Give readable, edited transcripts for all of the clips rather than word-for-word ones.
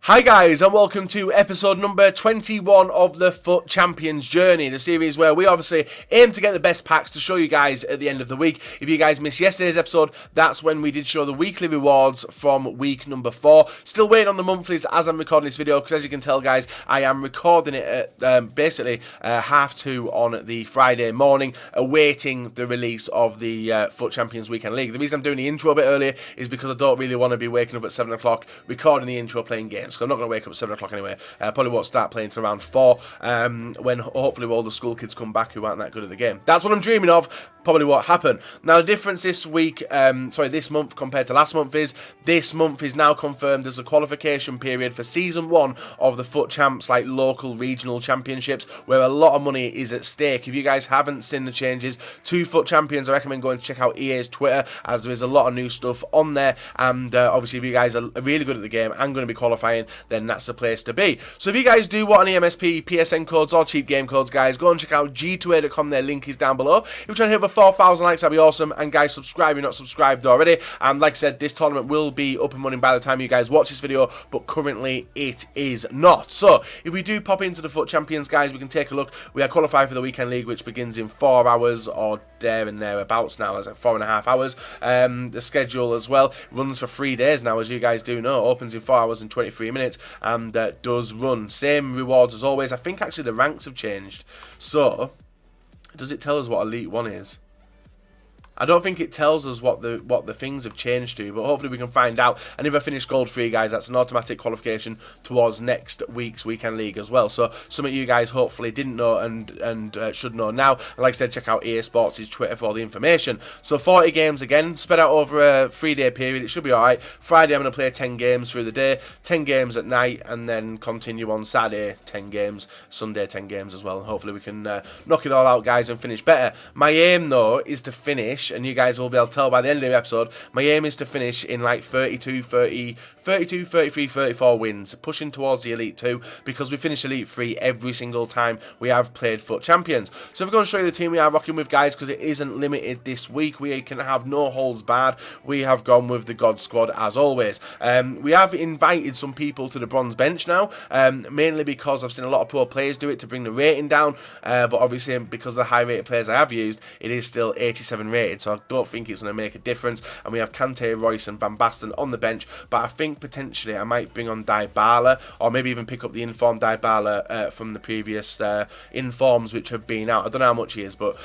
Hi guys, and welcome to episode number 21 of the FUT Champions Journey, the series where we obviously aim to get the best packs to show you guys at the end of the week. If you guys missed yesterday's episode, that's when we did show the weekly rewards from week number 4. Still waiting on the monthlies as I'm recording this video, because as you can tell guys, I am recording it at basically 2:30 on the Friday morning, awaiting the release of the FUT Champions Weekend League. The reason I'm doing the intro a bit earlier is because I don't really want to be waking up at 7 o'clock recording the intro playing games. So I'm not going to wake up at 7 o'clock anyway. Probably won't start playing till around 4, when hopefully all the school kids come back who aren't that good at the game. That's what I'm dreaming of. Probably won't happen. Now the difference this month compared to last month is this month is now confirmed as a qualification period for season 1 of the FUT Champs, like local regional championships, where a lot of money is at stake. If you guys haven't seen the changes to FUT Champions, I recommend going to check out EA's Twitter, as there is a lot of new stuff on there. And obviously if you guys are really good at the game and going to be qualifying, then that's the place to be. So if you guys do want any MSP, PSN codes or cheap game codes, guys, go and check out g2a.com. Their link is down below. If you're trying to hit over 4,000 likes, that'd be awesome. And guys, subscribe if you're not subscribed already. And like I said, this tournament will be up and running by the time you guys watch this video, but currently it is not. So if we do pop into the FUT Champions, guys, we can take a look. We are qualified for the Weekend League, which begins in 4 hours or there and thereabouts now. It's like 4.5 hours. The schedule as well runs for 3 days now, as you guys do know. Opens in 4 hours and 23 minutes. And does run. Same rewards as always. I think actually the ranks have changed. So, does it tell us what Elite 1 is? I don't think it tells us what the things have changed to, but hopefully we can find out. And if I finish Gold 3, guys, that's an automatic qualification towards next week's Weekend League as well. So some of you guys hopefully didn't know and should know now. And like I said, check out EA Sports' Twitter for all the information. So 40 games again, spread out over a 3-day period. It should be alright. Friday I'm going to play 10 games through the day, 10 games at night, and then continue on Saturday 10 games, Sunday 10 games as well. And hopefully we can knock it all out, guys, and finish better. My aim, though, is to finish, and you guys will be able to tell by the end of the episode, my aim is to finish in like 32, 33, 34 wins, pushing towards the Elite 2, because we finish Elite 3 every single time we have played FUT Champions. So if we're going to show you the team we are rocking with, guys, because it isn't limited this week, we can have no holds barred. We have gone with the God Squad as always. We have invited some people to the bronze bench now, mainly because I've seen a lot of pro players do it to bring the rating down, but obviously because of the high rated players I have used, it is still 87 rated, so I don't think it's going to make a difference. And we have Kante, Royce and Van Basten on the bench, but I think potentially I might bring on DYBALA, or maybe even pick up the informed DYBALA from the previous informs which have been out. I don't know how much he is, but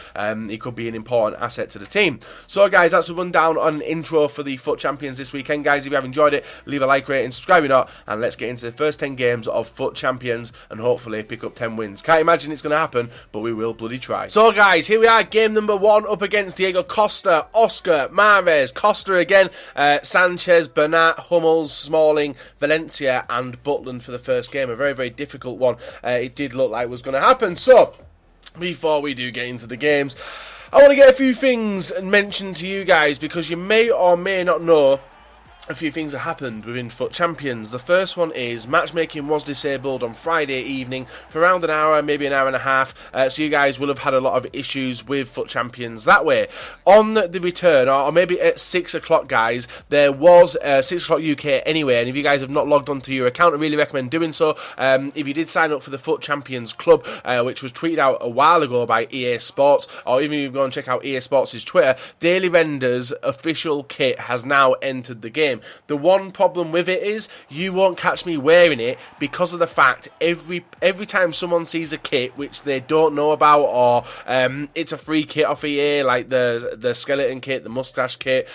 he could be an important asset to the team. So guys, that's a rundown on intro for the FUT Champions this weekend. Guys, if you have enjoyed it, leave a like, rating, subscribe if not, and let's get into the first 10 games of FUT Champions and hopefully pick up 10 wins. Can't imagine it's going to happen, but we will bloody try. So guys, here we are, game number 1 up against Diego Costa, Oscar, Mahrez, Costa again, Sanchez, Bernat, Hummels, Smalling, Valencia and Butland for the first game. A very, very difficult one. It did look like it was going to happen. So, before we do get into the games, I want to get a few things mentioned to you guys, because you may or may not know a few things that happened within FUT Champions. The first one is matchmaking was disabled on Friday evening for around an hour, maybe an hour and a half, so you guys will have had a lot of issues with FUT Champions that way. On the return, or maybe at 6 o'clock, guys, there was 6 o'clock UK anyway, and if you guys have not logged onto your account, I really recommend doing so. If you did sign up for the FUT Champions Club, which was tweeted out a while ago by EA Sports, or even if you go and check out EA Sports' Twitter, Daily Render's official kit has now entered the game. The one problem with it is you won't catch me wearing it, because of the fact every time someone sees a kit which they don't know about, or it's a free kit off EA, like the skeleton kit, the mustache kit,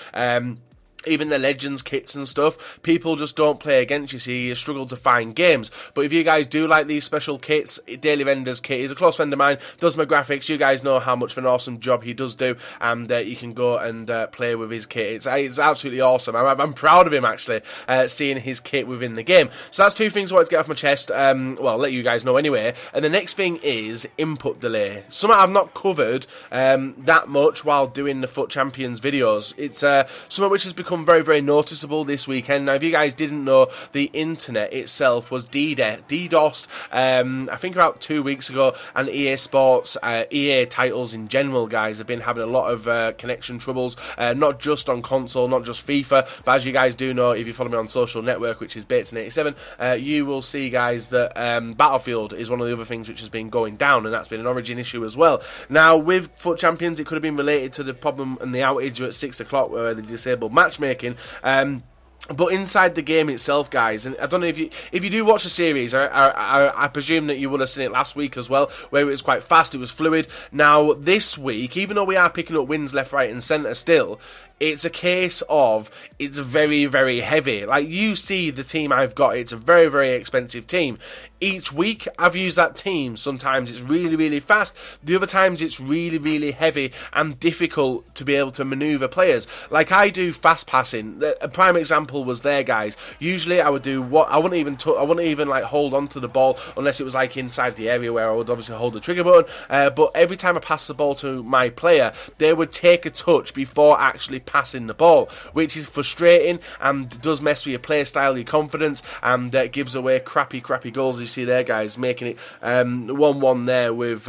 even the Legends kits and stuff, people just don't play against you, so you struggle to find games. But if you guys do like these special kits, Daily Render's kit is a close friend of mine, does my graphics. You guys know how much of an awesome job he does do, and you can go and play with his kit. It's absolutely awesome. I'm proud of him, actually, seeing his kit within the game. So that's 2 things I wanted to get off my chest. Well, I'll let you guys know anyway. And the next thing is input delay. Something I've not covered that much while doing the FUT Champions videos. It's something which has become become very, very noticeable this weekend. Now, if you guys didn't know, the internet itself was DDoSed, I think about 2 weeks ago, and EA Sports, EA titles in general, guys, have been having a lot of connection troubles, not just on console, not just FIFA, but as you guys do know, if you follow me on social network, which is Bateson87, you will see, guys, that Battlefield is one of the other things which has been going down, and that's been an Origin issue as well. Now, with FUT Champions, it could have been related to the problem and the outage at 6 o'clock where they disabled matchmaking. But inside the game itself, guys, and I don't know if you do watch the series, I presume that you would have seen it last week as well, where it was quite fast, it was fluid. Now, this week, even though we are picking up wins left, right and centre still, it's a case of it's very, very heavy. Like, you see the team I've got, it's a very, very expensive team. Each week, I've used that team. Sometimes it's really, really fast. The other times, it's really, really heavy and difficult to be able to manoeuvre players. Like, I do fast passing. A prime example was there, guys. Usually, I would do what I wouldn't even like hold on to the ball unless it was like inside the area where I would obviously hold the trigger button. But every time I passed the ball to my player, they would take a touch before actually passing the ball, which is frustrating and does mess with your play style, your confidence, and gives away crappy goals. You see there, guys, making it 1-1 there with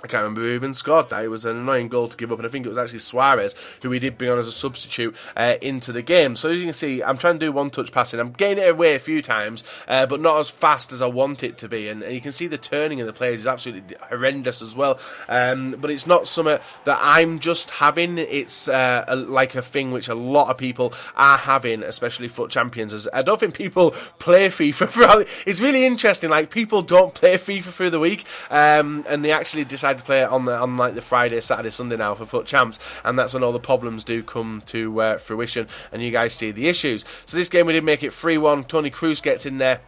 I can't remember who even scored that. It was an annoying goal to give up, and I think it was actually Suarez, who we did bring on as a substitute into the game. So as you can see, I'm trying to do one-touch passing. I'm getting it away a few times, but not as fast as I want it to be. And you can see the turning of the players is absolutely horrendous as well. But it's not something that I'm just having. It's like a thing which a lot of people are having, especially FUT Champions. As I don't think people play FIFA. It's really interesting. Like, people don't play FIFA through the week, and they actually decide to play it on like the Friday, Saturday, Sunday now for FUT Champs, and that's when all the problems do come to fruition, and you guys see the issues. So this game we did make it 3-1. Tony Kroos gets in there.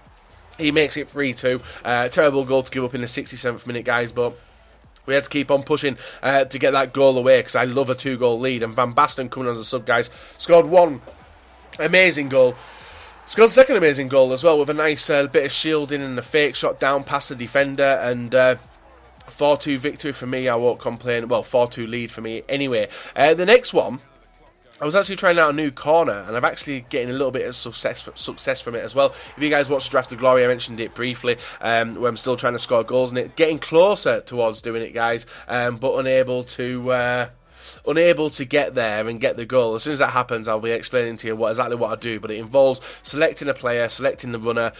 He makes it 3-2. Terrible goal to give up in the 67th minute, guys, but we had to keep on pushing to get that goal away, because I love a 2-goal lead. And Van Basten coming on as a sub, guys, scored one amazing goal. Scored a second amazing goal as well, with a nice bit of shielding and a fake shot down past the defender, and 4-2 victory for me. I won't complain. Well, 4-2 lead for me anyway. The next one, I was actually trying out a new corner, and I'm actually getting a little bit of success from it as well. If you guys watched Draft of Glory, I mentioned it briefly, where I'm still trying to score goals in it. Getting closer towards doing it, guys, but unable to get there and get the goal. As soon as that happens, I'll be explaining to you exactly what I do, but it involves selecting a player, selecting the runner,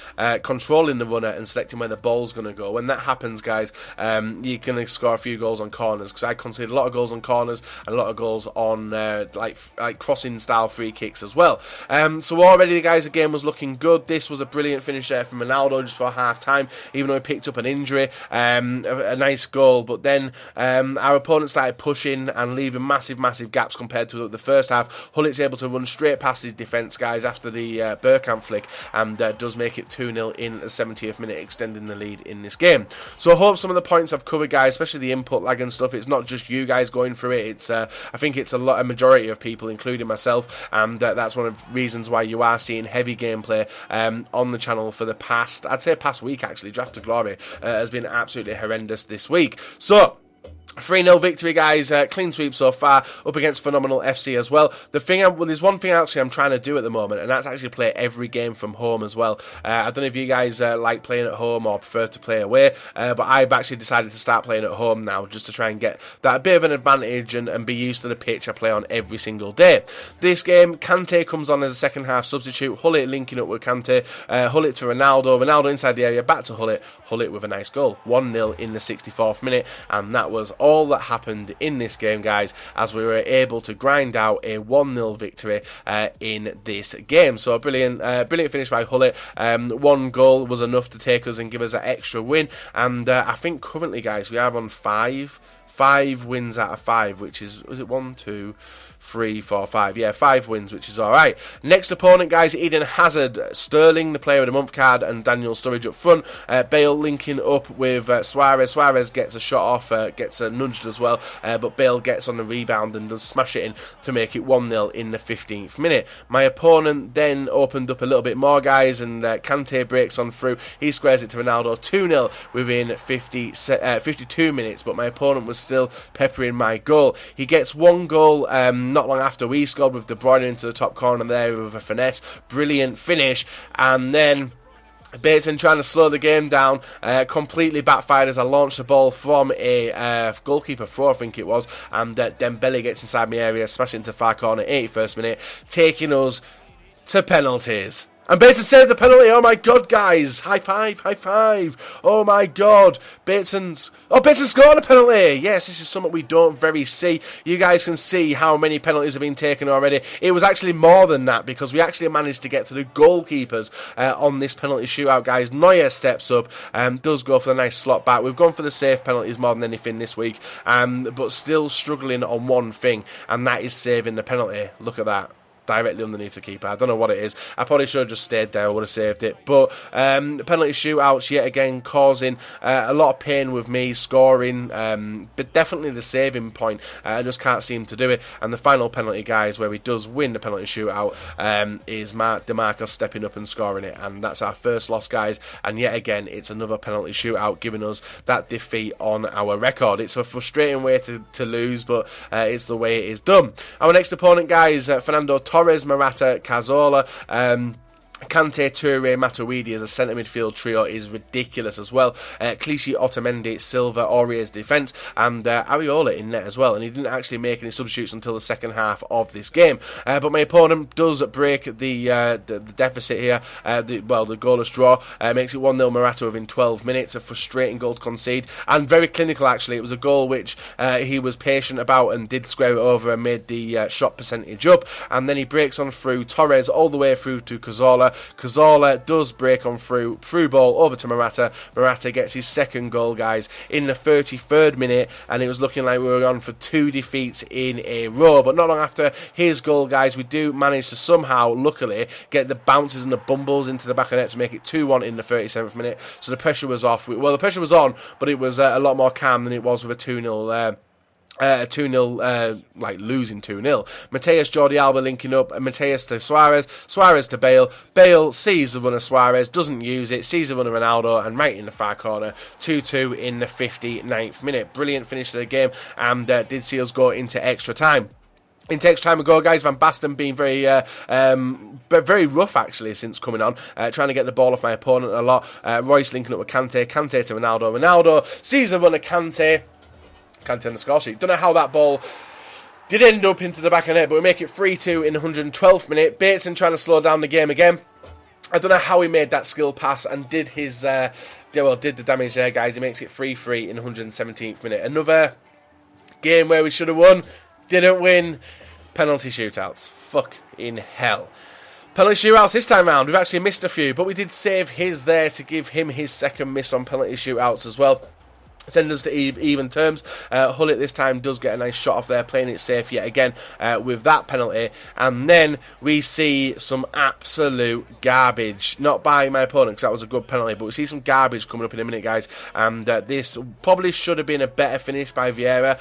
controlling the runner, and selecting where the ball's going to go. When that happens, guys, you're going to score a few goals on corners, because I concede a lot of goals on corners and a lot of goals on like crossing style free kicks as well. So already, guys, the game was looking good. This was a brilliant finish there from Ronaldo just for half time, even though he picked up an injury. A nice goal, but then our opponent started pushing and leaving massive gaps compared to the first half. Hullit's able to run straight past his defence, guys, after the Bergkamp flick, and does make it 2-0 in the 70th minute, extending the lead in this game. So I hope some of the points I've covered, guys, especially the input lag and stuff, it's not just you guys going through it. It's I think it's a majority of people, including myself, and that's one of the reasons why you are seeing heavy gameplay on the channel for the past week, actually. Draft of Glory has been absolutely horrendous this week. So 3-0 victory, guys. Clean sweep so far, up against Phenomenal FC as well. There's one thing actually I'm trying to do at the moment, and that's actually play every game from home as well. I don't know if you guys like playing at home or prefer to play away, but I've actually decided to start playing at home now, just to try and get that bit of an advantage and be used to the pitch I play on every single day. This game, Kante comes on as a second half substitute. Hullit linking up with Kante. Hullit to Ronaldo. Ronaldo inside the area, back to Hullit. Hullit with a nice goal. 1-0 in the 64th minute, and that was all that happened in this game, guys, as we were able to grind out a 1-0 victory in this game. So a brilliant finish by Hullit. One goal was enough to take us and give us an extra win, and I think currently, guys, we are on five wins out of 5, which is it 1, 2, 3, 4, 5. Yeah, 5 wins, which is alright. Next opponent, guys, Eden Hazard, Sterling, the player of the month card, and Daniel Sturridge up front. Bale linking up with Suarez. Suarez gets a shot off, gets nudged as well, but Bale gets on the rebound and does smash it in to make it 1-0 in the 15th minute. My opponent then opened up a little bit more, guys, and Kante breaks on through. He squares it to Ronaldo, 2-0 within 52 minutes, but my opponent was still peppering my goal. He gets one goal Not long after, we scored with De Bruyne into the top corner there with a finesse. Brilliant finish. And then Bateson trying to slow the game down, completely backfired as I launched the ball from a goalkeeper throw, I think it was, and Dembele gets inside my area, smashing into far corner, 81st minute, taking us to penalties. And Bateson saved the penalty. Oh my god, guys. High five, high five. Oh my god. Bateson scored a penalty. Yes, this is something we don't very see. You guys can see how many penalties have been taken already. It was actually more than that because we actually managed to get to the goalkeepers on this penalty shootout, guys. Neuer steps up, does go for the nice slot back. We've gone for the safe penalties more than anything this week, but still struggling on one thing, and that is saving the penalty. Look at that. Directly underneath the keeper. I don't know what it is. I probably should have just stayed there. I would have saved it. But penalty shootouts yet again causing a lot of pain with me scoring. But definitely the saving point. I just can't seem to do it. And the final penalty, guys, where he does win the penalty shootout, is DeMarcus stepping up and scoring it. And that's our first loss, guys. And yet again, it's another penalty shootout, giving us that defeat on our record. It's a frustrating way to lose, but it's the way it is done. Our next opponent, guys, Fernando Torres, Morata, Cazorla, Kante, Toure, Matuidi as a centre midfield trio is ridiculous as well. Clichy, Otamendi, Silva, Aurier's defence, and Areola in net as well. And he didn't actually make any substitutes until the second half of this game. But my opponent does break the deficit here. The goalless draw makes it 1-0 Morata within 12 minutes. A frustrating goal to concede and very clinical actually. It was a goal which he was patient about and did square it over and made the shot percentage up. And then he breaks on through Torres all the way through to Cazorla. Cazorla does break on through ball over to Morata. Morata gets his second goal, guys, in the 33rd minute, and it was looking like we were on for 2 defeats in a row. But not long after his goal, guys, we do manage to somehow, luckily, get the bounces and the bumbles into the back of the net to make it 2-1 in the 37th minute. So the pressure was off. Well, the pressure was on, but it was a lot more calm than it was with a 2-0 losing 2-0. Mateus, Jordi Alba linking up, and Mateus to Suarez, Suarez to Bale. Bale sees the run of Suarez, doesn't use it, sees the run of Ronaldo, and right in the far corner, 2-2 in the 59th minute. Brilliant finish to the game, and did see us go into extra time. Into extra time ago, guys, Van Basten being very rough, actually, since coming on. Trying to get the ball off my opponent a lot. Royce linking up with Kante. Kante to Ronaldo. Ronaldo sees the run of Kante. Kante on the score sheet. Don't know how that ball did end up into the back of the net, but we make it 3-2 in the 112th minute. Bateson trying to slow down the game again. I don't know how he made that skill pass and did his did the damage there, guys. He makes it 3-3 in the 117th minute. Another game where we should have won, didn't win. Penalty shootouts. Fucking hell. Penalty shootouts this time round. We've actually missed a few, but we did save his there to give him his second miss on penalty shootouts as well. Send us to even terms. Hullet this time does get a nice shot off there, playing it safe yet again with that penalty. And then we see some absolute garbage. Not by my opponent, because that was a good penalty, but we see some garbage coming up in a minute, guys. And this probably should have been a better finish by Vieira.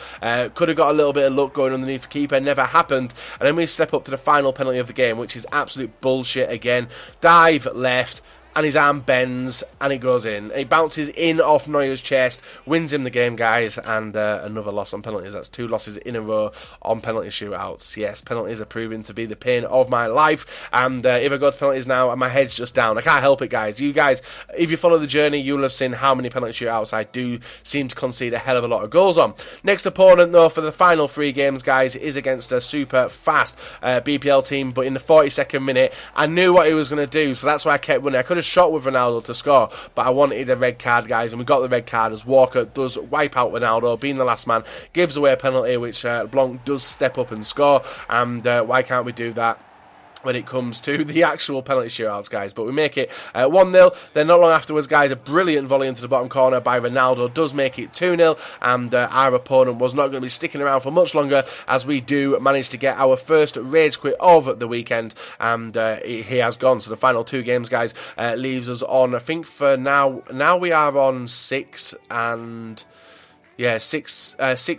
Could have got a little bit of luck going underneath the keeper. Never happened. And then we step up to the final penalty of the game, which is absolute bullshit again. Dive left, and his arm bends, and he goes in. He bounces in off Neuer's chest, wins him the game, guys, and another loss on penalties. That's 2 losses in a row on penalty shootouts. Yes, penalties are proving to be the pain of my life, and if I go to penalties now, my head's just down. I can't help it, guys. You guys, if you follow the journey, you'll have seen how many penalty shootouts I do seem to concede a hell of a lot of goals on. Next opponent, though, for the final 3 games, guys, is against a super fast BPL team, but in the 42nd minute, I knew what he was going to do, so that's why I kept running. I could have shot with Ronaldo to score, but I wanted a red card, guys, and we got the red card as Walker does wipe out Ronaldo, being the last man, gives away a penalty, which Blanc does step up and score, and why can't we do that when it comes to the actual penalty shootouts, guys? But we make it 1-0. Then not long afterwards, guys, a brilliant volley into the bottom corner by Ronaldo does make it 2-0, and our opponent was not going to be sticking around for much longer, as we do manage to get our first rage quit of the weekend, and he has gone. So the final 2 games, guys, leaves us on, I think for now we are on 6 and... yeah, 6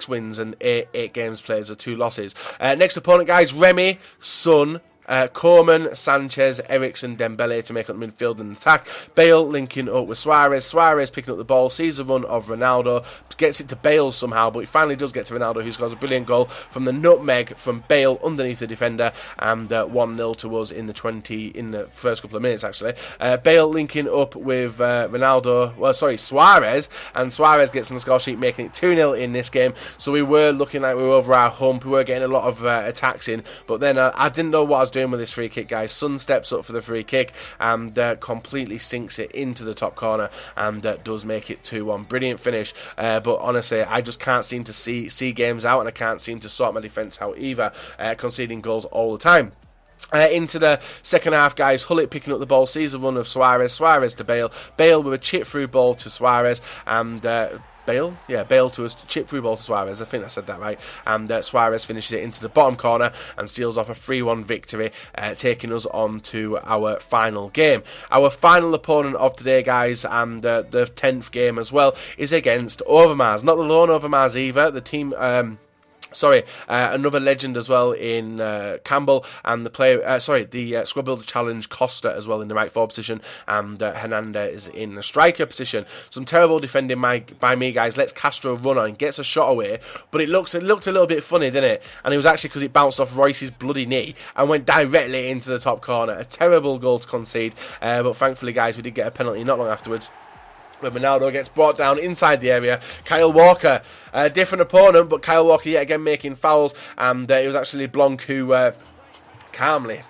wins and 8 games played, so 2 losses. Next opponent, guys, Remy, Son, Koeman, Sanchez, Eriksen, Dembele to make up the midfield and attack. Bale linking up with Suarez. Suarez picking up the ball, sees the run of Ronaldo, gets it to Bale somehow, but it finally does get to Ronaldo, who scores a brilliant goal from the nutmeg from Bale underneath the defender, and 1-0 to us in the first couple of minutes, actually. Bale linking up with Suarez, and Suarez gets on the score sheet, making it 2-0 in this game. So we were looking like we were over our hump. We were getting a lot of attacks in, but then I didn't know what I was doing with this free kick, guys. Son steps up for the free kick and completely sinks it into the top corner, and does make it 2-1. Brilliant finish, but honestly, I just can't seem to see games out, and I can't seem to sort my defence out either, conceding goals all the time. Into the second half, guys. Hullet picking up the ball, sees the run of Suarez. Suarez to Bale. Bale with a chip through ball to Suarez, and Bale to a chip through ball to Suarez. I think I said that right. And Suarez finishes it into the bottom corner and steals off a 3-1 victory, taking us on to our final game. Our final opponent of today, guys, and the 10th game as well, is against Overmars. Not the lone Overmars either. The team... another legend as well in Campbell, and the squad builder challenge Costa as well in the right forward position, and Hernandez in the striker position. Some terrible defending by me, guys. Lets Castro run on, gets a shot away, but it looked a little bit funny, didn't it? And it was actually because it bounced off Royce's bloody knee and went directly into the top corner. A terrible goal to concede, but thankfully, guys, we did get a penalty not long afterwards, where Ronaldo gets brought down inside the area. Kyle Walker, a different opponent, but Kyle Walker yet again making fouls, and it was actually Blanc who calmly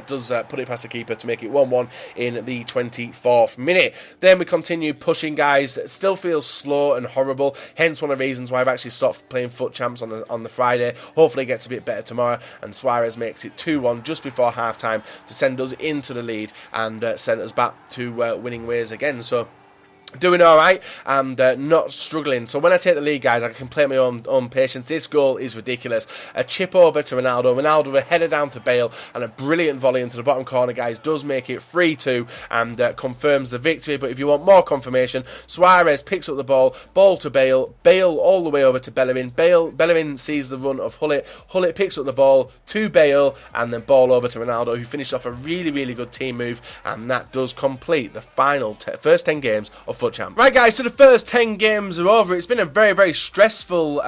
does put it past the keeper to make it 1-1 in the 24th minute. Then we continue pushing, guys. It still feels slow and horrible, hence one of the reasons why I've actually stopped playing Foot Champs on the Friday. Hopefully it gets a bit better tomorrow, and Suarez makes it 2-1 just before half-time to send us into the lead and send us back to winning ways again. So doing alright and not struggling. So when I take the lead, guys, I can play my own patience. This goal is ridiculous. A chip over to Ronaldo. Ronaldo with a header down to Bale, and a brilliant volley into the bottom corner, guys, does make it 3-2 and confirms the victory. But if you want more confirmation, Suarez picks up the ball to Bale. Bale all the way over to Bellerin. Bellerin sees the run of Hullet. Hullet picks up the ball to Bale, and then ball over to Ronaldo, who finished off a really, really good team move, and that does complete the final first 10 games of Foot Champ. Right, guys, so the first 10 games are over. It's been a very, very stressful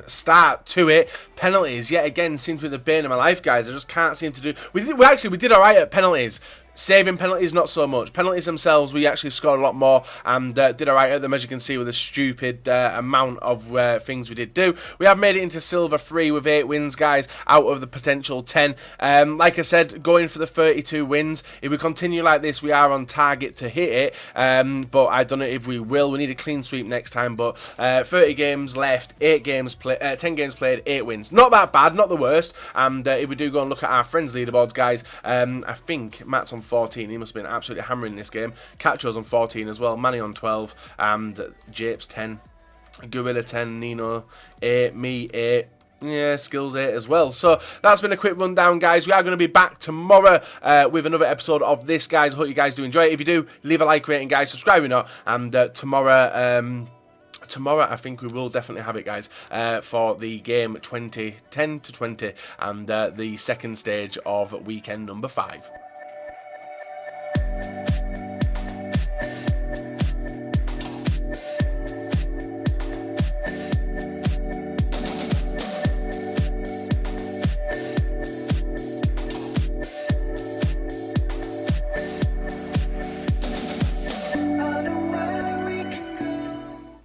start to it. Penalties, yet again, seem to be the bane of my life, guys. I just can't seem to do... We did alright at penalties. Saving penalties, not so much. Penalties themselves, we actually scored a lot more and did alright at them, as you can see, with a stupid amount of things we did do. We have made it into silver 3 with 8 wins, guys, out of the potential 10. Like I said, going for the 32 wins. If we continue like this, we are on target to hit it, but I don't know if we will. We need a clean sweep next time, but 30 games left, 10 games played, 8 wins. Not that bad, not the worst. And if we do go and look at our friends' leaderboards, guys, I think Matt's on 14. He must have been absolutely hammering this game. Cacho's on 14 as well. Manny on 12. And Japes 10. Gorilla 10. Nino 8. Me 8. Yeah, Skills 8 as well. So that's been a quick rundown, guys. We are going to be back tomorrow with another episode of this, guys. I hope you guys do enjoy it. If you do, leave a like rating, guys. Subscribe if not. And tomorrow, I think we will definitely have it, guys, for the game 10 to 20, and the second stage of weekend number 5.